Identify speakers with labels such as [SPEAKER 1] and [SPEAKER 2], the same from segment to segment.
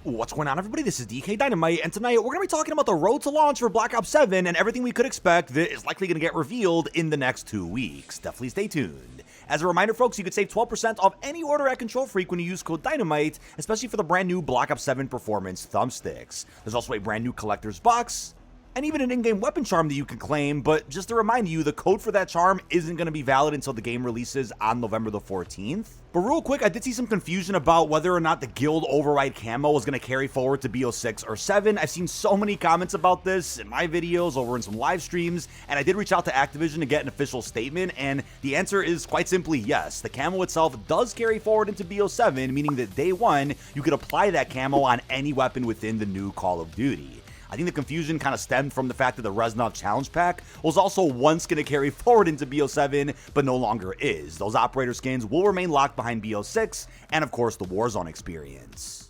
[SPEAKER 1] What's going on, everybody? This is dkdynamite, and tonight we're going to be talking about the road to launch for Black Ops 7 and everything we could expect that is likely going to get revealed in the next 2 weeks. Definitely stay tuned. As a reminder, folks, you could save 12% off any order at Control Freak when you use code DYNAMITE, especially for the brand new Black Ops 7 Performance thumbsticks. There's also a brand new collector's box, and even an in-game weapon charm that you can claim, but just to remind you, the code for that charm isn't going to be valid until the game releases on November the 14th. But real quick, I did see some confusion about whether or not the guild override camo was going to carry forward to BO6 or 7. I've seen so many comments about this in my videos, over in some live streams, and I did reach out to Activision to get an official statement, and the answer is quite simply yes. The camo itself does carry forward into BO7, meaning that day one, you could apply that camo on any weapon within the new Call of Duty. I think the confusion kind of stemmed from the fact that the Reznov Challenge Pack was also once going to carry forward into BO7, but no longer is. Those operator skins will remain locked behind BO6, and of course the Warzone experience.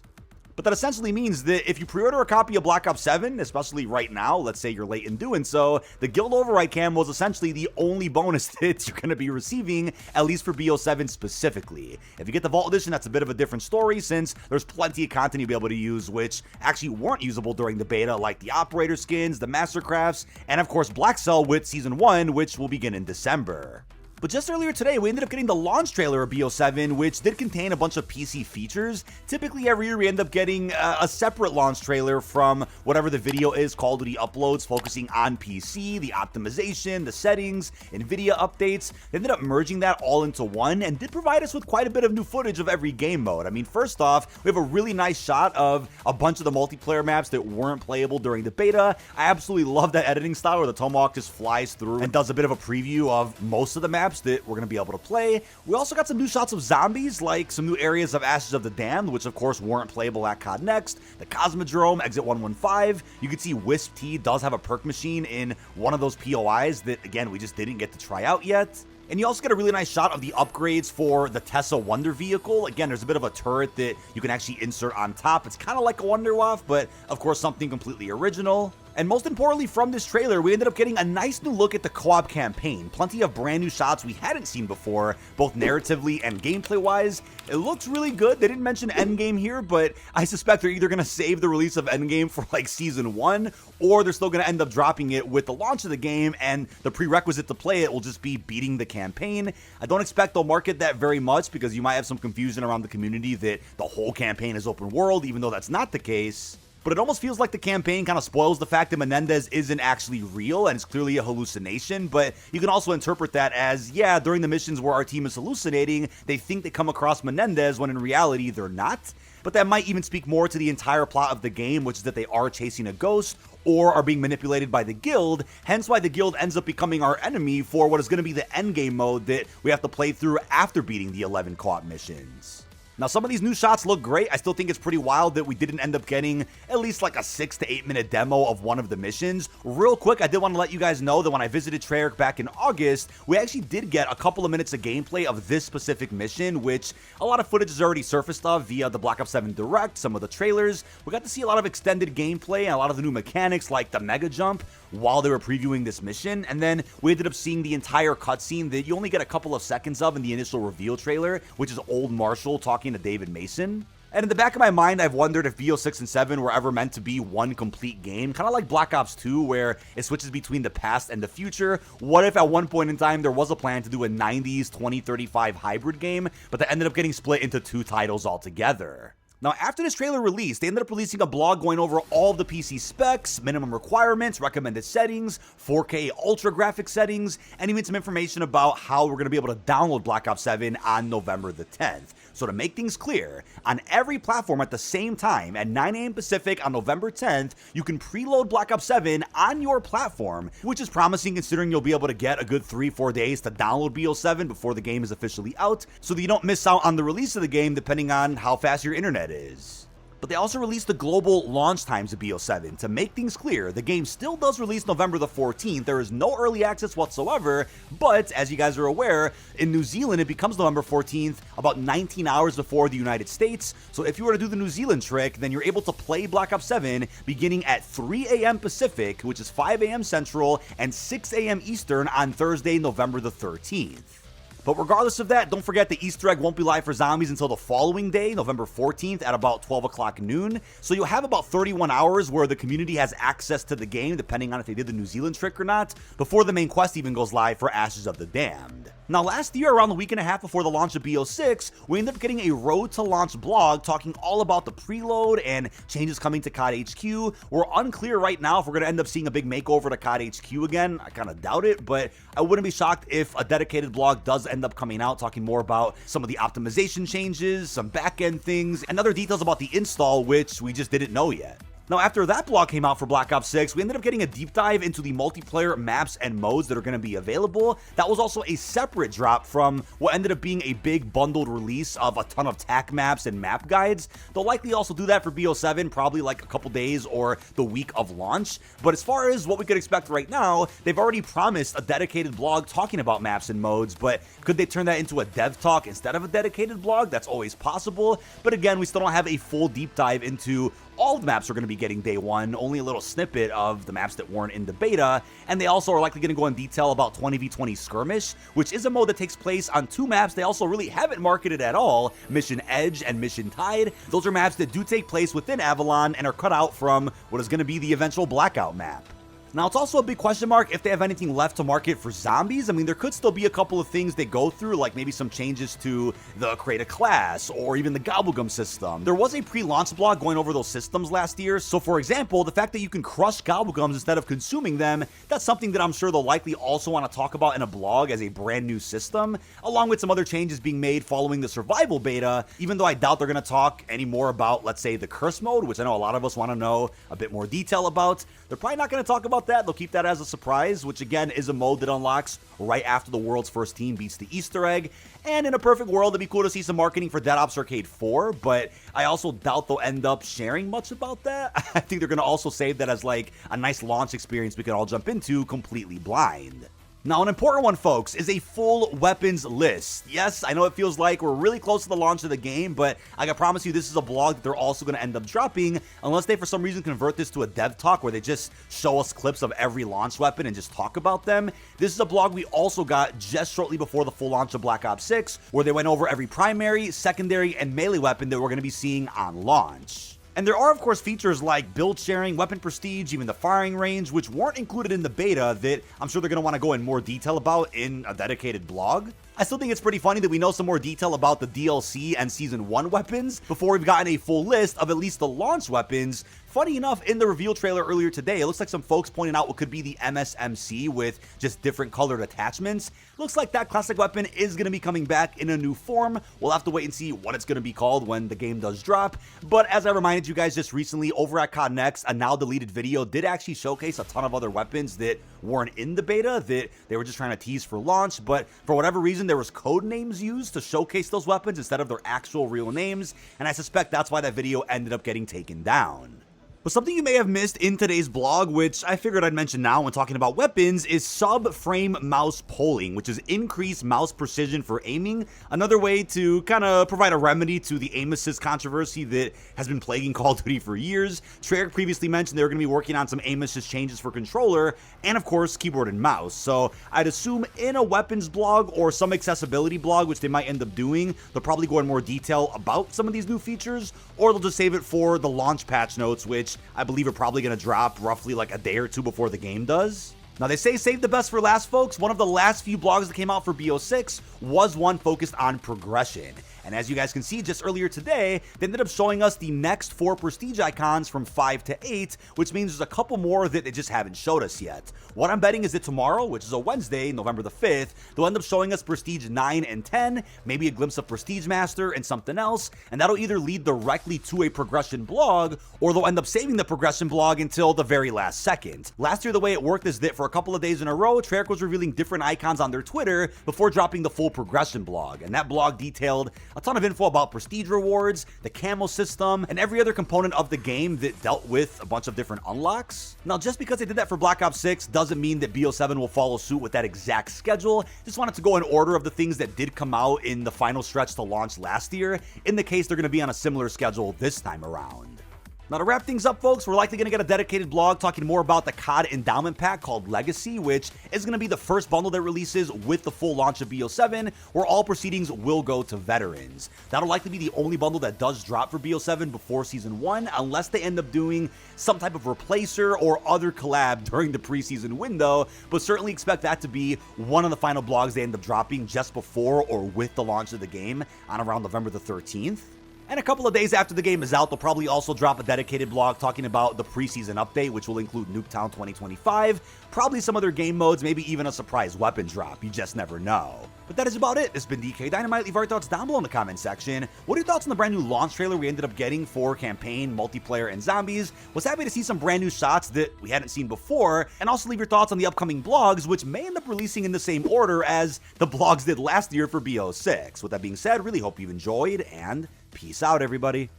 [SPEAKER 1] But that essentially means that if you pre-order a copy of Black Ops 7, especially right now, let's say you're late in doing so, the Guild Override camo is essentially the only bonus that you're going to be receiving, at least for BO7 specifically. If you get the Vault Edition, that's a bit of a different story, since there's plenty of content you'll be able to use which actually weren't usable during the beta, like the Operator skins, the Mastercrafts, and of course Black Cell with Season 1, which will begin in December. But just earlier today, we ended up getting the launch trailer of BO7, which did contain a bunch of PC features. Typically, every year we end up getting a separate launch trailer from whatever the video is Call of Duty uploads, focusing on PC, the optimization, the settings, NVIDIA updates. They ended up merging that all into one and did provide us with quite a bit of new footage of every game mode. I mean, first off, we have a really nice shot of a bunch of the multiplayer maps that weren't playable during the beta. I absolutely love that editing style where the Tomahawk just flies through and does a bit of a preview of most of the maps that we're going to be able to play. We also got some new shots of zombies, like some new areas of Ashes of the Damned, which of course weren't playable at COD Next, the Cosmodrome, Exit 115. You can see Wisp T does have a perk machine in one of those POIs that, again, we just didn't get to try out yet. And you also get a really nice shot of the upgrades for the Tessa Wonder vehicle. Again, there's a bit of a turret that you can actually insert on top. It's kind of like a Wonderwaff, but of course something completely original. And most importantly, from this trailer, we ended up getting a nice new look at the co-op campaign. Plenty of brand new shots we hadn't seen before, both narratively and gameplay-wise. It looks really good. They didn't mention Endgame here, but I suspect they're either going to save the release of Endgame for like Season 1, or they're still going to end up dropping it with the launch of the game, and the prerequisite to play it will just be beating the campaign. I don't expect they'll market that very much, because you might have some confusion around the community that the whole campaign is open world, even though that's not the case. But it almost feels like the campaign kind of spoils the fact that Menendez isn't actually real and it's clearly a hallucination, but you can also interpret that as, yeah, during the missions where our team is hallucinating, they think they come across Menendez when in reality they're not. But that might even speak more to the entire plot of the game, which is that they are chasing a ghost or are being manipulated by the guild, hence why the guild ends up becoming our enemy for what is going to be the endgame mode that we have to play through after beating the 11 co-op missions. Now, some of these new shots look great. I still think it's pretty wild that we didn't end up getting at least like a 6 to 8 minute demo of one of the missions. Real quick, I did want to let you guys know that when I visited Treyarch back in August, we actually did get a couple of minutes of gameplay of this specific mission, which a lot of footage has already surfaced of via the Black Ops 7 Direct, some of the trailers. We got to see a lot of extended gameplay and a lot of the new mechanics like the Mega Jump while they were previewing this mission, and then we ended up seeing the entire cutscene that you only get a couple of seconds of in the initial reveal trailer, which is Old Marshall talking to David Mason. And in the back of my mind, I've wondered if BO6 and 7 were ever meant to be one complete game, kind of like Black Ops 2, where it switches between the past and the future. What if at one point in time there was a plan to do a 90s 2035 hybrid game, but that ended up getting split into 2 titles altogether? Now, after this trailer released, they ended up releasing a blog going over all of the PC specs, minimum requirements, recommended settings, 4K ultra graphic settings, and even some information about how we're going to be able to download Black Ops 7 on November the 10th. So to make things clear, on every platform at the same time at 9 a.m. Pacific on November 10th, you can preload Black Ops 7 on your platform, which is promising considering you'll be able to get a good 3-4 days to download BO7 before the game is officially out, so that you don't miss out on the release of the game depending on how fast your internet is. But they also released the global launch times of BO7. To make things clear, the game still does release November the 14th. There is no early access whatsoever, but as you guys are aware, in New Zealand it becomes November 14th about 19 hours before the United States. So if you were to do the New Zealand trick, then you're able to play Black Ops 7 beginning at 3 a.m. Pacific, which is 5 a.m. Central, and 6 a.m. Eastern on Thursday, November the 13th. But regardless of that, don't forget the Easter egg won't be live for zombies until the following day, November 14th at about 12 o'clock noon. So you'll have about 31 hours where the community has access to the game, depending on if they did the New Zealand trick or not, before the main quest even goes live for Ashes of the Damned. Now, last year, around the week and a half before the launch of BO6, we ended up getting a road to launch blog talking all about the preload and changes coming to COD HQ. We're unclear right now if we're going to end up seeing a big makeover to COD HQ again. I kind of doubt it, but I wouldn't be shocked if a dedicated blog does end up coming out talking more about some of the optimization changes, some back-end things, and other details about the install, which we just didn't know yet. Now, after that blog came out for Black Ops 6, we ended up getting a deep dive into the multiplayer maps and modes that are going to be available. That was also a separate drop from what ended up being a big bundled release of a ton of TAC maps and map guides. They'll likely also do that for BO7, probably like a couple days or the week of launch. But as far as what we could expect right now, they've already promised a dedicated blog talking about maps and modes, but could they turn that into a dev talk instead of a dedicated blog? That's always possible. But again, we still don't have a full deep dive into all the maps are going to be getting day one, only a little snippet of the maps that weren't in the beta, and they also are likely going to go in detail about 20v20 Skirmish, which is a mode that takes place on two maps they also really haven't marketed at all, Mission Edge and Mission Tide. Those are maps that do take place within Avalon and are cut out from what is going to be the eventual Blackout map. Now, it's also a big question mark if they have anything left to market for zombies. I mean, there could still be a couple of things they go through, like maybe some changes to the create a class or even the Gobblegum system. There was a pre-launch blog going over those systems last year. So, for example, the fact that you can crush Gobblegums instead of consuming them, that's something that I'm sure they'll likely also want to talk about in a blog as a brand new system, along with some other changes being made following the survival beta, even though I doubt they're going to talk any more about, let's say, the curse mode, which I know a lot of us want to know a bit more detail about. They're probably not going to talk about that. They'll keep that as a surprise, which again is a mode that unlocks right after the world's first team beats the Easter egg. And in a perfect world, it'd be cool to see some marketing for Dead Ops Arcade 4, but I also doubt they'll end up sharing much about that. I think they're going to also save that as like a nice launch experience we can all jump into completely blind. Now, an important one, folks, is a full weapons list. Yes, I know it feels like we're really close to the launch of the game, but I can promise you this is a blog that they're also going to end up dropping, unless they for some reason convert this to a dev talk where they just show us clips of every launch weapon and just talk about them. This is a blog we also got just shortly before the full launch of Black Ops 6, where they went over every primary, secondary, and melee weapon that we're going to be seeing on launch. And there are, of course, features like build sharing, weapon prestige, even the firing range, which weren't included in the beta that I'm sure they're going to want to go in more detail about in a dedicated blog. I still think it's pretty funny that we know some more detail about the DLC and Season 1 weapons before we've gotten a full list of at least the launch weapons. Funny enough, in the reveal trailer earlier today, it looks like some folks pointed out what could be the MSMC with just different colored attachments. Looks like that classic weapon is going to be coming back in a new form. We'll have to wait and see what it's going to be called when the game does drop. But as I reminded you guys just recently, over at COD Next, a now deleted video did actually showcase a ton of other weapons that weren't in the beta, that they were just trying to tease for launch. But for whatever reason, there was code names used to showcase those weapons instead of their actual real names. And I suspect that's why that video ended up getting taken down. But something you may have missed in today's blog, which I figured I'd mention now when talking about weapons, is sub-frame mouse polling, which is increased mouse precision for aiming. Another way to kind of provide a remedy to the aim assist controversy that has been plaguing Call of Duty for years. Treyarch previously mentioned they were going to be working on some aim assist changes for controller, and of course, keyboard and mouse. So I'd assume in a weapons blog or some accessibility blog, which they might end up doing, they'll probably go in more detail about some of these new features, or they'll just save it for the launch patch notes, which I believe are probably going to drop roughly like a day or two before the game does. Now, they say save the best for last, folks. One of the last few blogs that came out for BO6 was one focused on progression. And as you guys can see just earlier today, they ended up showing us the next 4 prestige icons from 5 to 8, which means there's a couple more that they just haven't showed us yet. What I'm betting is that tomorrow, which is a Wednesday, November the 5th, they'll end up showing us prestige 9 and 10, maybe a glimpse of prestige master and something else, and that'll either lead directly to a progression blog, or they'll end up saving the progression blog until the very last second. Last year, the way it worked is that for a couple of days in a row, Treyarch was revealing different icons on their Twitter before dropping the full progression blog, and that blog detailed a ton of info about prestige rewards, the Camo system, and every other component of the game that dealt with a bunch of different unlocks. Now, just because they did that for Black Ops 6 doesn't mean that BO7 will follow suit with that exact schedule. Just wanted to go in order of the things that did come out in the final stretch to launch last year, in the case they're going to be on a similar schedule this time around. Now to wrap things up, folks, we're likely going to get a dedicated blog talking more about the COD endowment pack called Legacy, which is going to be the first bundle that releases with the full launch of BO7, where all proceedings will go to veterans. That'll likely be the only bundle that does drop for BO7 before Season 1, unless they end up doing some type of replacer or other collab during the preseason window, but certainly expect that to be one of the final blogs they end up dropping just before or with the launch of the game on around November the 13th. And a couple of days after the game is out, they'll probably also drop a dedicated blog talking about the preseason update, which will include Nuketown 2025, probably some other game modes, maybe even a surprise weapon drop. You just never know. But that is about it. This has been dkdynamite. Leave our thoughts down below in the comment section. What are your thoughts on the brand new launch trailer we ended up getting for campaign, multiplayer, and zombies? Was happy to see some brand new shots that we hadn't seen before, and also leave your thoughts on the upcoming blogs, which may end up releasing in the same order as the blogs did last year for BO6. With that being said, really hope you enjoyed, and peace out, everybody.